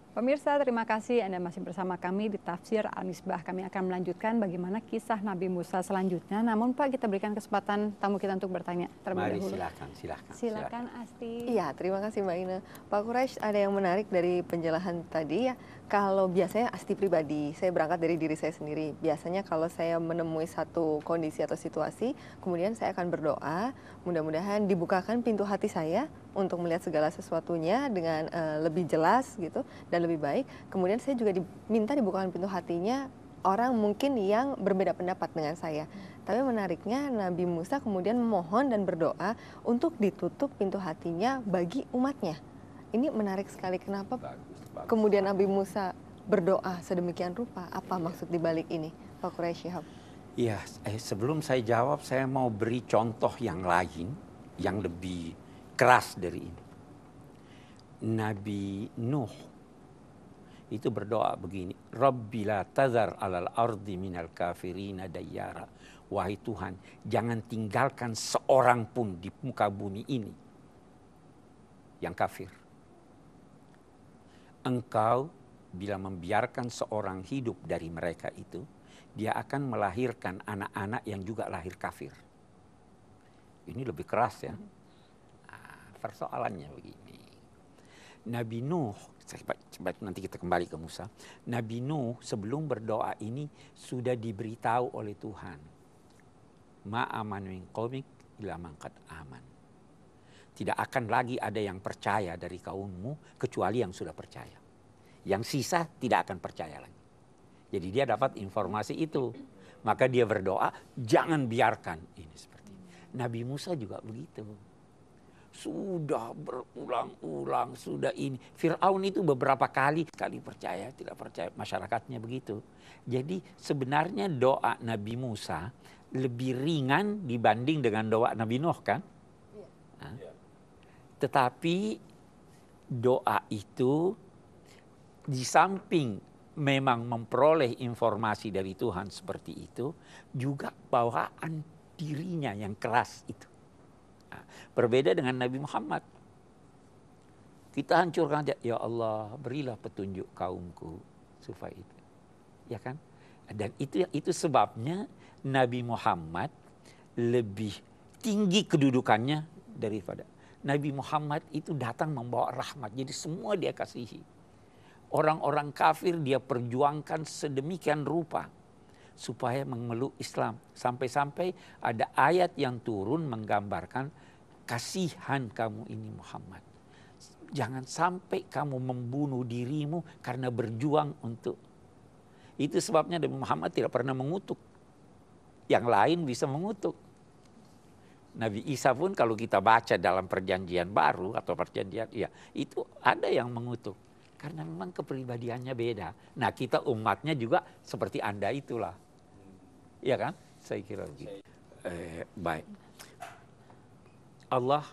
Pemirsa, terima kasih Anda masih bersama kami di Tafsir Al-Misbah. Kami akan melanjutkan bagaimana kisah Nabi Musa selanjutnya. Namun Pak, kita berikan kesempatan tamu kita untuk bertanya terlebih dahulu. Silakan Asti. Iya, terima kasih Mbak Ina. Pak Quraisy, ada yang menarik dari penjelasan tadi ya. Kalau biasanya Asti pribadi, saya berangkat dari diri saya sendiri. Biasanya kalau saya menemui satu kondisi atau situasi, kemudian saya akan berdoa, mudah-mudahan dibukakan pintu hati saya untuk melihat segala sesuatunya dengan lebih jelas gitu dan lebih baik. Kemudian saya juga diminta dibukakan pintu hatinya orang mungkin yang berbeda pendapat dengan saya. Tapi menariknya Nabi Musa kemudian memohon dan berdoa untuk ditutup pintu hatinya bagi umatnya. Ini menarik sekali. Kenapa kemudian Nabi Musa berdoa sedemikian rupa? Apa maksud dibalik ini, Pak Quraisy Shihab? Iya, sebelum saya jawab, saya mau beri contoh yang lain, yang lebih keras dari ini. Nabi Nuh itu berdoa begini, Rabbi la tazar alal ardi minal kafirina dayyara. Wahai Tuhan, jangan tinggalkan seorang pun di muka bumi ini yang kafir. Engkau bila membiarkan seorang hidup dari mereka itu, dia akan melahirkan anak-anak yang juga lahir kafir. Ini lebih keras ya. Persoalannya begini. Nabi Nuh, nanti kita kembali ke Musa. Nabi Nuh sebelum berdoa ini sudah diberitahu oleh Tuhan. Ma amanu min qaumik illa man qad aman. Tidak akan lagi ada yang percaya dari kaummu kecuali yang sudah percaya. Yang sisa tidak akan percaya lagi. Jadi dia dapat informasi itu. Maka dia berdoa, jangan biarkan ini seperti ini. Nabi Musa juga begitu. Sudah berulang-ulang, sudah ini. Fir'aun itu beberapa kali percaya, tidak percaya. Masyarakatnya begitu. Jadi sebenarnya doa Nabi Musa lebih ringan dibanding dengan doa Nabi Nuh kan? Nah. Tetapi doa itu di samping memang memperoleh informasi dari Tuhan seperti itu, juga bawaan dirinya yang keras itu. Nah, berbeda dengan Nabi Muhammad. Kita hancurkan aja, ya Allah berilah petunjuk kaumku supaya itu. Ya kan? Dan itu sebabnya Nabi Muhammad lebih tinggi kedudukannya daripada Nabi Muhammad itu datang membawa rahmat. Jadi semua dia kasihi. Orang-orang kafir dia perjuangkan sedemikian rupa supaya memeluk Islam. Sampai-sampai ada ayat yang turun menggambarkan kasihan kamu ini Muhammad. Jangan sampai kamu membunuh dirimu karena berjuang untuk. Itu sebabnya Nabi Muhammad tidak pernah mengutuk. Yang lain bisa mengutuk. Nabi Isa pun kalau kita baca dalam perjanjian baru atau perjanjian, ya itu ada yang mengutuk. Karena memang kepribadiannya beda. Nah kita umatnya juga seperti Anda itulah. Iya kan? Saya kira begitu. Baik. Allah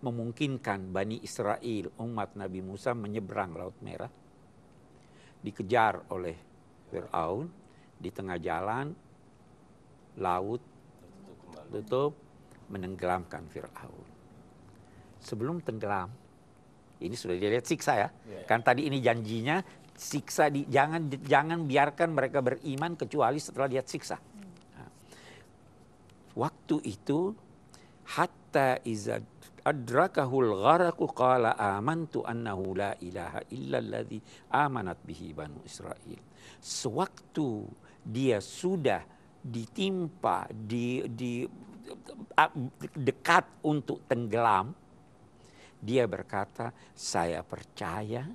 memungkinkan Bani Israel, umat Nabi Musa menyeberang Laut Merah. Dikejar oleh Fir'aun. Di tengah jalan, laut tutup, menenggelamkan Fir'aun. Sebelum tenggelam, ini sudah dilihat siksa ya. Kan tadi ini janjinya siksa jangan biarkan mereka beriman kecuali setelah lihat siksa. Nah, waktu itu hatta iza adrakahul gharaqu qala amantu annahu la ilaha illalladzi amanat bihi banu Israil. Sewaktu dia sudah ditimpa dekat untuk tenggelam, dia berkata, saya percaya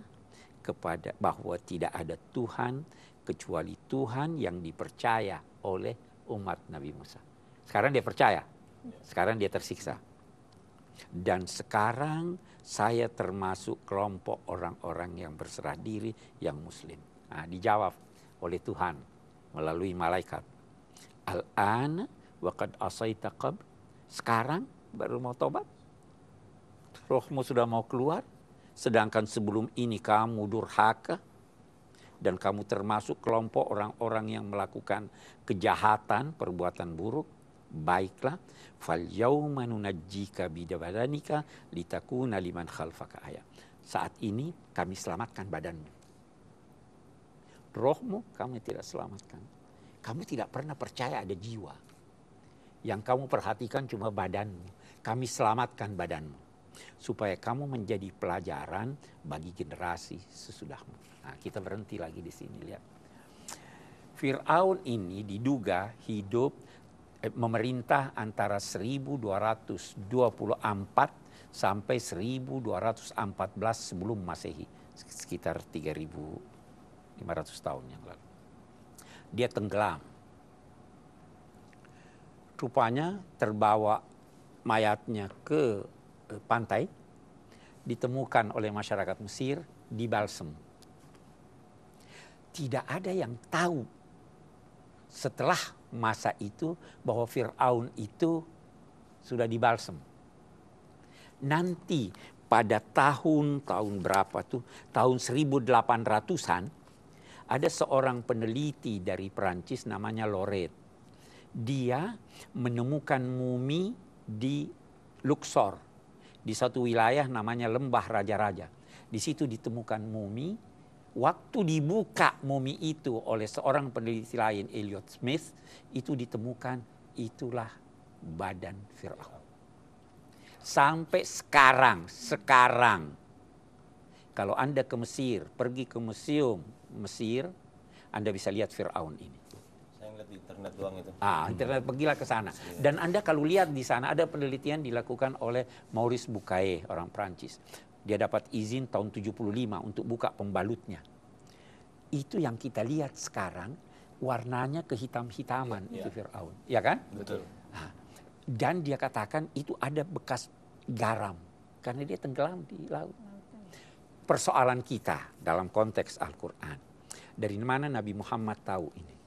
kepada bahwa tidak ada Tuhan kecuali Tuhan yang dipercaya oleh umat Nabi Musa. Sekarang dia percaya, sekarang dia tersiksa. Dan sekarang saya termasuk kelompok orang-orang yang berserah diri yang muslim. Nah, dijawab oleh Tuhan melalui malaikat. Al-an wa qad asaita qabl. Sekarang baru mau tobat. Rohmu sudah mau keluar. Sedangkan sebelum ini kamu durhaka. Dan kamu termasuk kelompok orang-orang yang melakukan kejahatan, perbuatan buruk. Baiklah. Fal yauma nunajjika bidabadanika litakuna liman khalfaka ayat. Saat ini kami selamatkan badanmu. rohmu kami tidak selamatkan. Kamu tidak pernah percaya ada jiwa. Yang kamu perhatikan cuma badanmu. Kami selamatkan badanmu. Supaya kamu menjadi pelajaran bagi generasi sesudahmu. Nah, kita berhenti lagi di sini, lihat. Fir'aun ini diduga hidup memerintah antara 1224 sampai 1214 sebelum Masehi. Sekitar 3.500 tahun yang lalu. Dia tenggelam. Rupanya terbawa mayatnya ke pantai, ditemukan oleh masyarakat Mesir di balsem. Tidak ada yang tahu setelah masa itu bahwa Fir'aun itu sudah dibalsem. Nanti pada tahun berapa tuh, tahun 1800-an, ada seorang peneliti dari Perancis namanya Loret. Dia menemukan mumi di Luxor, di satu wilayah namanya Lembah Raja-Raja. Di situ ditemukan mumi. Waktu dibuka mumi itu oleh seorang peneliti lain, Elliot Smith, itu ditemukan itulah badan Fir'aun. Sampai sekarang, kalau Anda ke Mesir, pergi ke museum Mesir, Anda bisa lihat Fir'aun ini. Saya ngeliat di internet doang itu. Internet, pergilah ke sana. Dan Anda kalau lihat di sana ada penelitian dilakukan oleh Maurice Bucaille, orang Prancis. Dia dapat izin tahun 75 untuk buka pembalutnya. Itu yang kita lihat sekarang, warnanya kehitam-hitaman itu Fir'aun. Ya kan? Betul. Dan dia katakan itu ada bekas garam. Karena dia tenggelam di laut. Persoalan kita dalam konteks Al-Quran. Dari mana Nabi Muhammad tahu ini?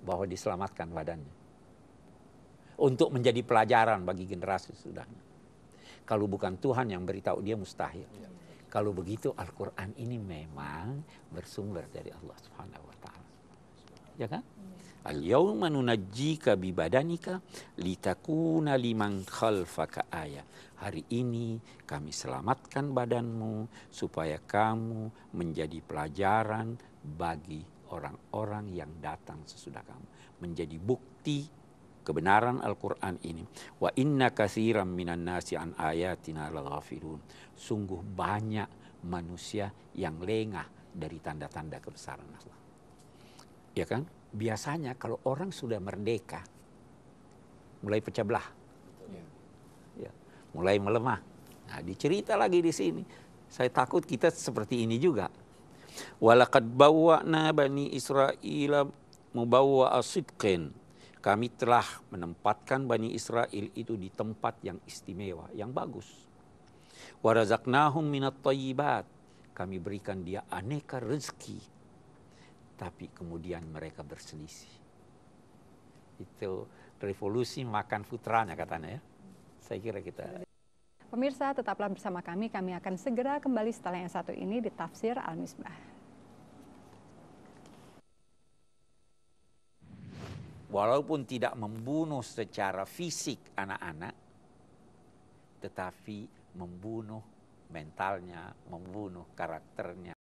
Bahwa diselamatkan badannya. Untuk menjadi pelajaran bagi generasi sesudahnya. Kalau bukan Tuhan yang beritahu dia mustahil. Kalau begitu Al-Quran ini memang bersumber dari Allah Subhanahu wa taala. Ya kan? Al-yawma nunajjika bi badanika litakuna liman khalfaka ayah. Hari ini kami selamatkan badanmu supaya kamu menjadi pelajaran bagi orang-orang yang datang sesudah kamu. Menjadi bukti kebenaran Al-Quran ini. Wa inna katsiran minan nasi an ayatina laghafilun. Sungguh banyak manusia yang lengah dari tanda-tanda kebesaran Allah. Ya kan? Biasanya kalau orang sudah merdeka, mulai pecah belah. Ya, mulai melemah. Nah, dicerita lagi di sini. Saya takut kita seperti ini juga. Walaqad bawwa'na bani Israila mubawwa'a sidqin. Kami telah menempatkan Bani Israel itu di tempat yang istimewa, yang bagus. Wa razaqnahum minat thayyibat. Kami berikan dia aneka rezeki. Tapi kemudian mereka berselisih. Itu revolusi makan putranya katanya ya. Saya kira kita. Pemirsa, tetaplah bersama kami. Kami akan segera kembali setelah yang satu ini di Tafsir Al-Misbah. Walaupun tidak membunuh secara fisik anak-anak, tetapi membunuh mentalnya, membunuh karakternya.